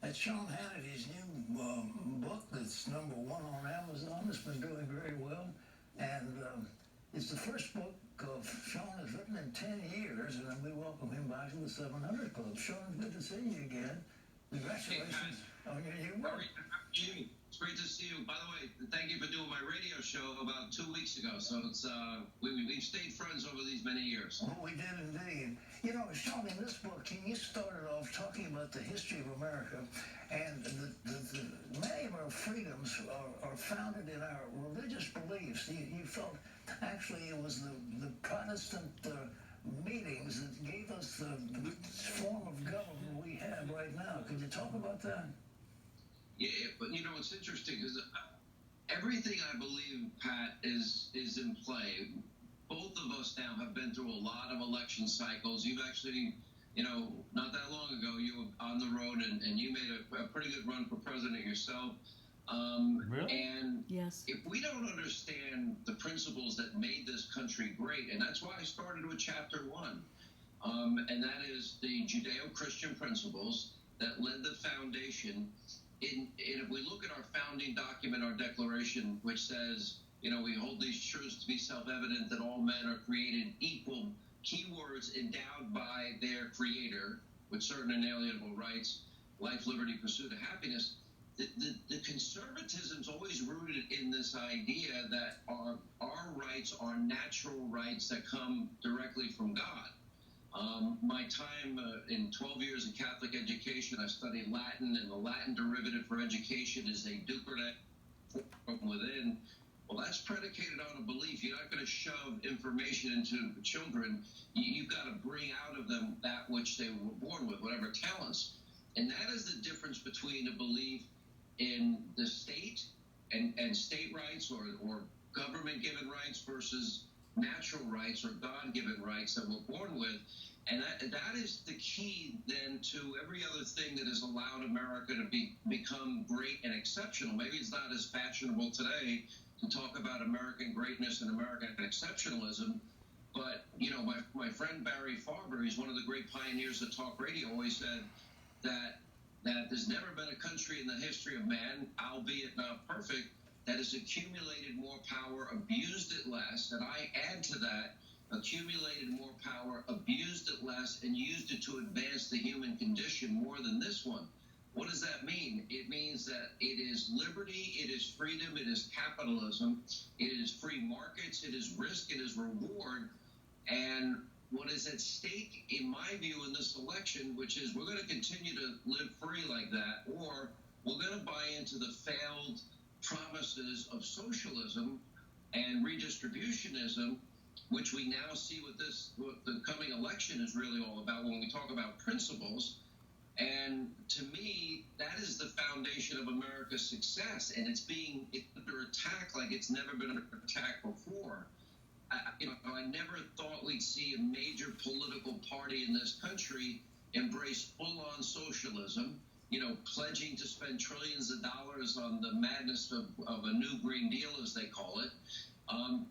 That Sean Hannity's new book that's #1 on Amazon. It's been doing very well. And it's the first book of Sean has written in 10 years, and we welcome him back to the 700 Club. Sean, good to see you again. Congratulations on your new book. It's great to see you. By the way, thank you for doing my radio show about 2 weeks ago. So it's we've stayed friends over these many years. Well, we did indeed. You know, Sean, in this book, you started off talking about the history of America, and many of our freedoms are founded in our religious beliefs. You felt actually it was the Protestant meetings that gave us the form of government we have right now. Could you talk about that? Yeah, but you know, it's interesting because everything I believe, Pat, is in play. Both of us now have been through a lot of election cycles. You've actually, you know, not that long ago, you were on the road and you made a pretty good run for president yourself. Really? And yes. If we don't understand the principles that made this country great, and that's why I started with chapter 1, and that is the Judeo-Christian principles that led the foundation. And if we look at our founding document, our declaration, which says, you know, we hold these truths to be self-evident that all men are created equal, keywords endowed by their creator with certain inalienable rights, life, liberty, pursuit of happiness. The conservatism's always rooted in this idea that our rights are natural rights that come directly from God. My time in 12 years of Catholic education, I studied Latin, and the Latin derivative for education is a ducere from within. Well, that's predicated on a belief. You're not going to shove information into children. You've got to bring out of them that which they were born with, whatever talents. And that is the difference between a belief in the state and state rights or government-given rights versus natural rights or God-given rights that we're born with. And that is the key then to every other thing that has allowed America to become great and exceptional. Maybe it's not as fashionable today to talk about American greatness and American exceptionalism, but, you know, my friend Barry Farber, he's one of the great pioneers of talk radio, always said that there's never been a country in the history of man, albeit not perfect, that has accumulated more power, abused it less, and I add to that, accumulated more power, abused it less, and used it to advance the human condition more than this one. What does that mean? It means that it is liberty, it is freedom, it is capitalism, it is free markets, it is risk, it is reward. And what is at stake, in my view, in this election, which is we're going to continue to live free like that, or we're going to buy into the failed promises of socialism and redistributionism, which we now see what the coming election is really all about when we talk about principles. And to me, that is the foundation of America's success, and it's under attack like it's never been under attack before. I never thought we'd see a major political party in this country embrace full-on socialism, you know, pledging to spend trillions of dollars on the madness of a new Green Deal, as they call it.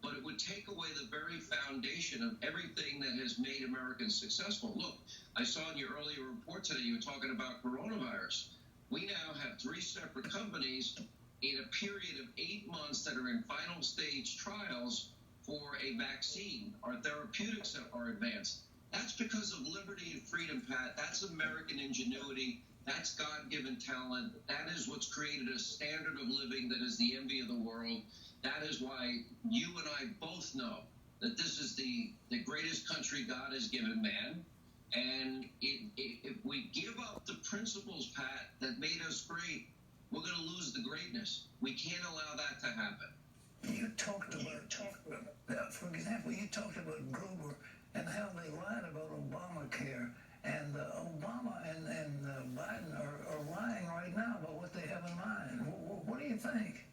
But it would take away the very foundation of everything that has made Americans successful. Look, I saw in your earlier report today, you were talking about coronavirus. We now have 3 separate companies in a period of 8 months that are in final stage trials for a vaccine. Our therapeutics are advanced. That's because of liberty and freedom, Pat. That's American ingenuity. That's God-given talent. That is what's created a standard of living that is the envy of the world. That is why you and I both know that this is the greatest country God has given man. And if we give up the principles, Pat, that made us great, we're going to lose the greatness. We can't allow that to happen. You talked about, for example, you talked about Gruber and how they lied about Obamacare. And Obama and Biden are lying right now about what they have in mind. What do you think?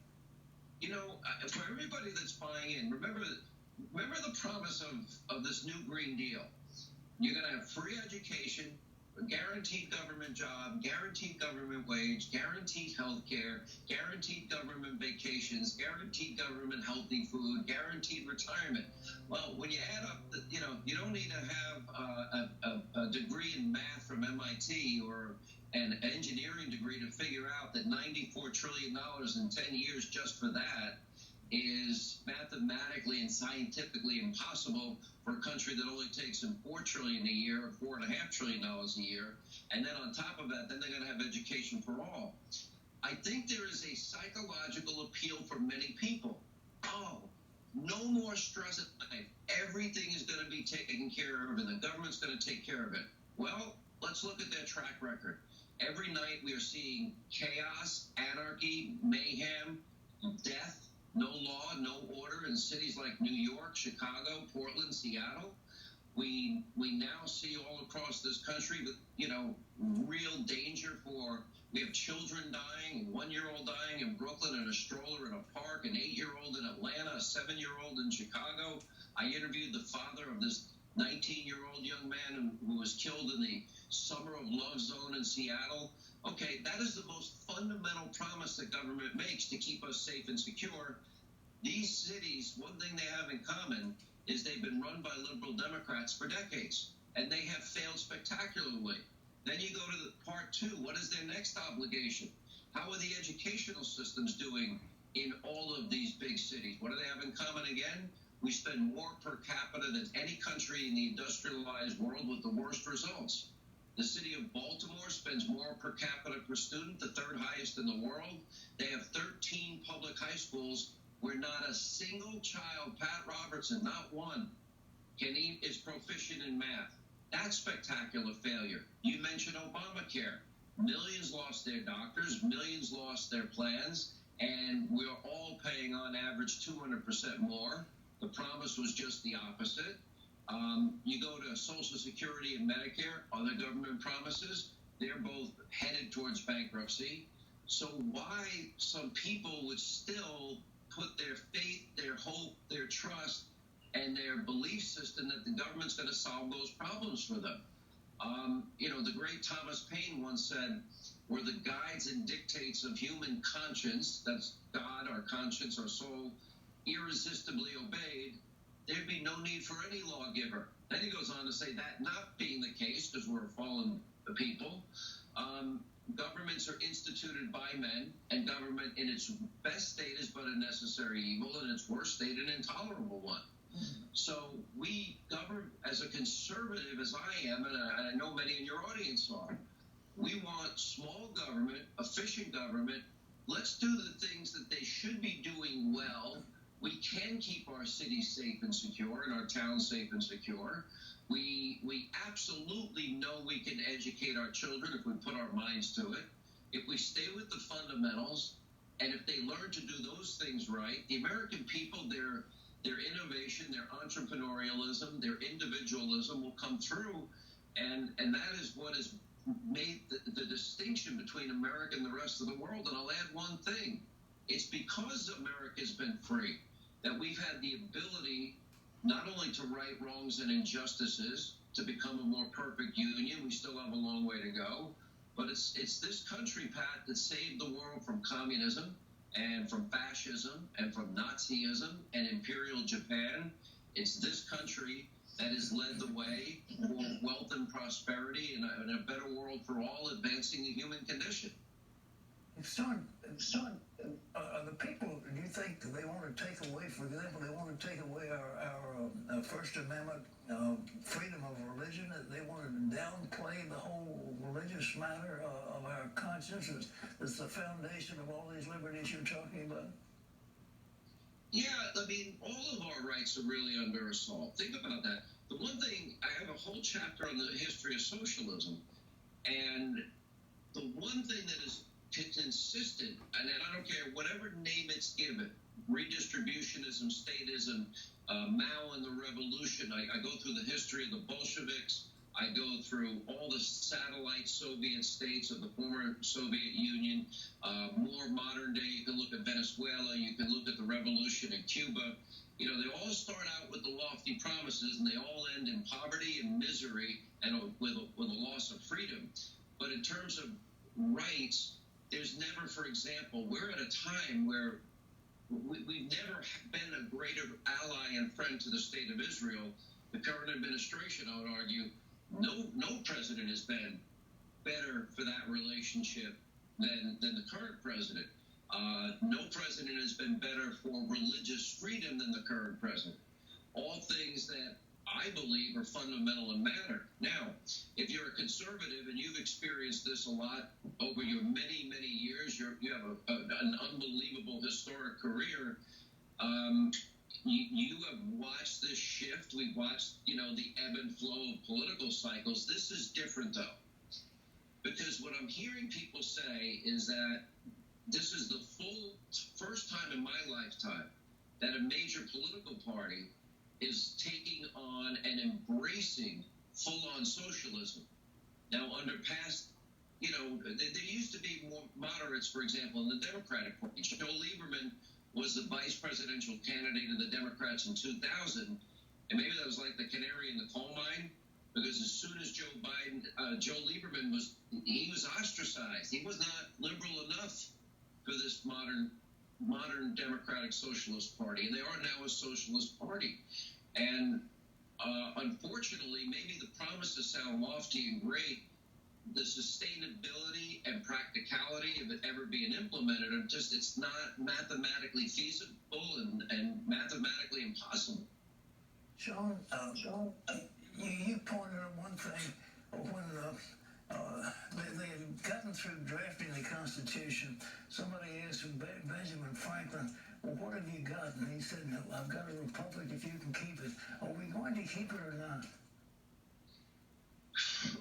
You know, for everybody that's buying in, remember the promise of this new Green Deal. You're going to have free education, a guaranteed government job, guaranteed government wage, guaranteed health care, guaranteed government vacations, guaranteed government healthy food, guaranteed retirement. Well, when you add up, you know, you don't need to have a degree in math from MIT or an engineering degree to figure out that $94 trillion in 10 years just for that is mathematically and scientifically impossible for a country that only takes in $4 trillion a year, or $4.5 trillion a year. And then on top of that, then they're going to have education for all. I think there is a psychological appeal for many people. Oh, no more stress at life. Everything is going to be taken care of, and the government's going to take care of it. Well, let's look at their track record. Every night we are seeing chaos, anarchy, mayhem, death, no law, no order in cities like New York, Chicago, Portland, Seattle. We now see all across this country that, real danger for, we have children dying, a 1-year-old dying in Brooklyn in a stroller in a park, an 8-year-old in Atlanta, a 7-year-old in Chicago. I interviewed the father of this 19-year-old young man who was killed in the Summer of Love zone in Seattle. Okay, that is the most fundamental promise that government makes, to keep us safe and secure. These cities, one thing they have in common is they've been run by liberal Democrats for decades, and they have failed spectacularly. Then you go to the part two. What is their next obligation? How are the educational systems doing in all of these big cities? What do they have in common again? We spend more per capita than any country in the industrialized world, with the worst results. The city of Baltimore spends more per capita per student, the third highest in the world. They have 13 public high schools where not a single child, Pat Robertson, not one, is proficient in math. That's spectacular failure. You mentioned Obamacare. Millions lost their doctors, millions lost their plans, and we're all paying on average 200% more. The promise was just the opposite. You go to Social Security and Medicare, other government promises, they're both headed towards bankruptcy. So why some people would still put their faith, their hope, their trust, and their belief system that the government's going to solve those problems for them? The great Thomas Paine once said, "Were the guides and dictates of human conscience," that's God, our conscience, our soul, "irresistibly obeyed, there'd be no need for any lawgiver." Then he goes on to say that not being the case, because we're fallen people, governments are instituted by men, and government in its best state is but a necessary evil, and its worst state an intolerable one. So we govern, as a conservative as I am, and I know many in your audience are, we want small government, efficient government. Let's do the things that they should be doing well. We can keep our cities safe and secure, and our towns safe and secure. We absolutely know we can educate our children if we put our minds to it. If we stay with the fundamentals, and if they learn to do those things right, the American people, their innovation, their entrepreneurialism, their individualism will come through, and that is what has made the distinction between America and the rest of the world. And I'll add one thing. It's because America's been free that we've had the ability not only to right wrongs and injustices, to become a more perfect union. We still have a long way to go. But it's this country, Pat, that saved the world from communism and from fascism and from Nazism and Imperial Japan. It's this country that has led the way for wealth and prosperity and a better world for all, advancing the human condition. Sean, the people, do you think they want to take away, for example, they want to take away our First Amendment freedom of religion? They want to downplay the whole religious matter of our conscience as the foundation of all these liberties you're talking about? Yeah, I mean, all of our rights are really under assault. Think about that. The one thing, I have a whole chapter on the history of socialism, and the one thing that is consistent, and I don't care whatever name it's given, redistributionism, statism, Mao and the revolution. I go through the history of the Bolsheviks. I go through all the satellite Soviet states of the former Soviet Union. More modern day, you can look at Venezuela. You can look at the revolution in Cuba. They all start out with the lofty promises, and they all end in poverty and misery and with a loss of freedom. But in terms of rights, there's never, for example, we're at a time where we've never been a greater ally and friend to the state of Israel. The current administration, I would argue, no president has been better for that relationship than the current president. No president has been better for religious freedom than the current president. All things that I believe are fundamental and matter. Now, if you're a conservative and you've experienced this a lot over your many, many years, you have an unbelievable historic career. You have watched this shift. We've watched, the ebb and flow of political cycles. This is different, though, because what I'm hearing people say is that this is the first time in my lifetime that a major political party is taking on and embracing full-on socialism. Now, under past, there used to be more moderates, for example, in the Democratic Party. Joe Lieberman was the vice presidential candidate of the Democrats in 2000, and maybe that was like the canary in the coal mine, because as soon as Joe Lieberman was ostracized. He was not liberal enough for this modern Democratic Socialist Party, and they are now a socialist party. And unfortunately, maybe the promises sound lofty and great. The sustainability and practicality of it ever being implemented are just, it's not mathematically feasible and mathematically impossible. Sean, you pointed out one thing when they had gotten through drafting the Constitution. Somebody asked Benjamin Franklin, well, what have you got? And he said, no, I've got a republic if you can keep it. Are we going to keep it or not?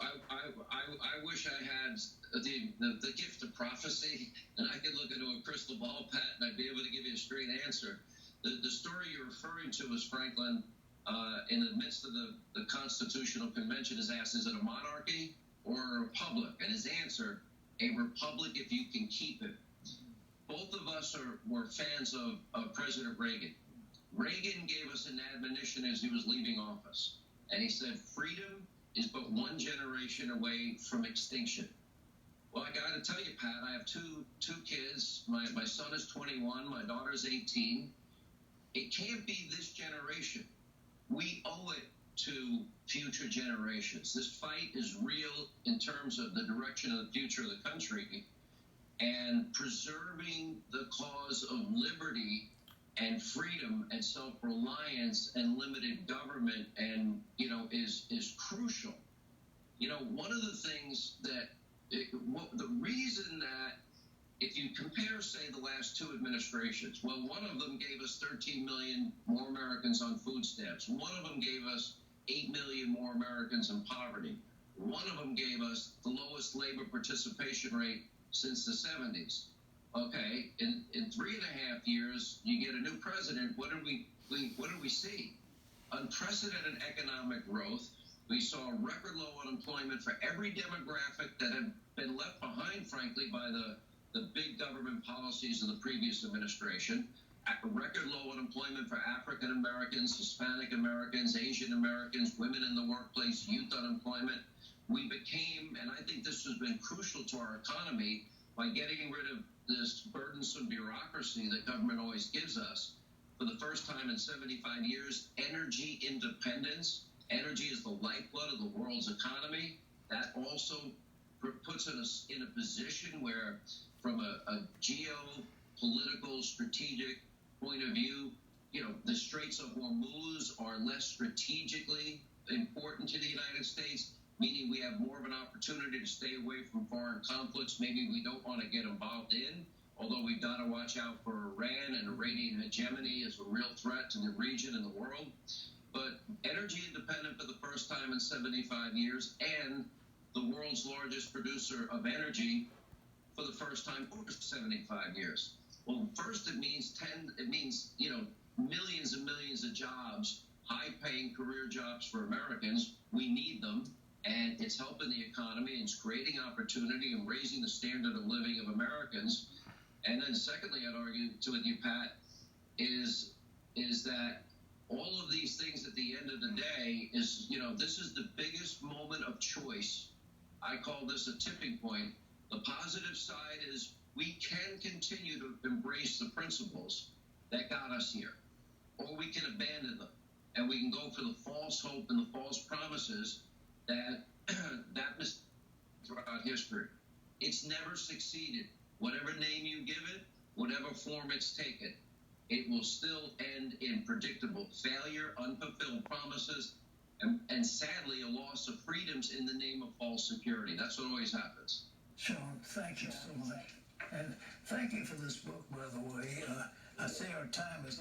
I wish I had the gift of prophecy, and I could look into a crystal ball, Pat, and I'd be able to give you a straight answer. The story you're referring to is Franklin, in the midst of the Constitutional Convention, is asked, is it a monarchy or a republic? And his answer, a republic if you can keep it. Both of us were fans of President Reagan. Reagan gave us an admonition as he was leaving office, and he said, freedom is but one generation away from extinction. Well, I got to tell you, Pat, I have two kids. My son is 21. My daughter's 18. It can't be this generation. We owe it to future generations. This fight is real in terms of the direction of the future of the country, and preserving the cause of liberty and freedom and self-reliance and limited government is crucial. One of the things the reason that if you compare, say, the last two administrations, well, one of them gave us 13 million more Americans on food stamps. One of them gave us 8 million more Americans in poverty. One of them gave us the lowest labor participation rate since the 70s. Okay, in 3.5 years, you get a new president. What do we see? Unprecedented economic growth. We saw record low unemployment for every demographic that had been left behind, frankly, by the big government policies of the previous administration. Record low unemployment for African Americans, Hispanic Americans, Asian Americans, women in the workplace, youth unemployment. We became, and I think this has been crucial to our economy, by getting rid of this burdensome bureaucracy that government always gives us. For the first time in 75 years, energy independence. Energy is the lifeblood of the world's economy. That also puts us in a position where, from a geopolitical, strategic point of view, the Straits of Hormuz are less strategically important to the United States, meaning we have more of an opportunity to stay away from foreign conflicts maybe we don't want to get involved in, although we've got to watch out for Iran and Iranian hegemony as a real threat to the region and the world. But energy independent for the first time in 75 years, and the world's largest producer of energy for the first time over 75 years. Well, first it means millions and millions of jobs, high-paying career jobs for Americans. We need them, and it's helping the economy, and it's creating opportunity and raising the standard of living of Americans. And then secondly, I'd argue with you, Pat, is that all of these things at the end of the day is, this is the biggest moment of choice. I call this a tipping point. The positive side is we can continue to embrace the principles that got us here, or we can abandon them, and we can go for the false hope and the false promises that throughout history. It's never succeeded. Whatever name you give it, whatever form it's taken, it will still end in predictable failure, unfulfilled promises, and sadly, a loss of freedoms in the name of false security. That's what always happens. Sean, thank you so much. And thank you for this book, by the way. I see our time is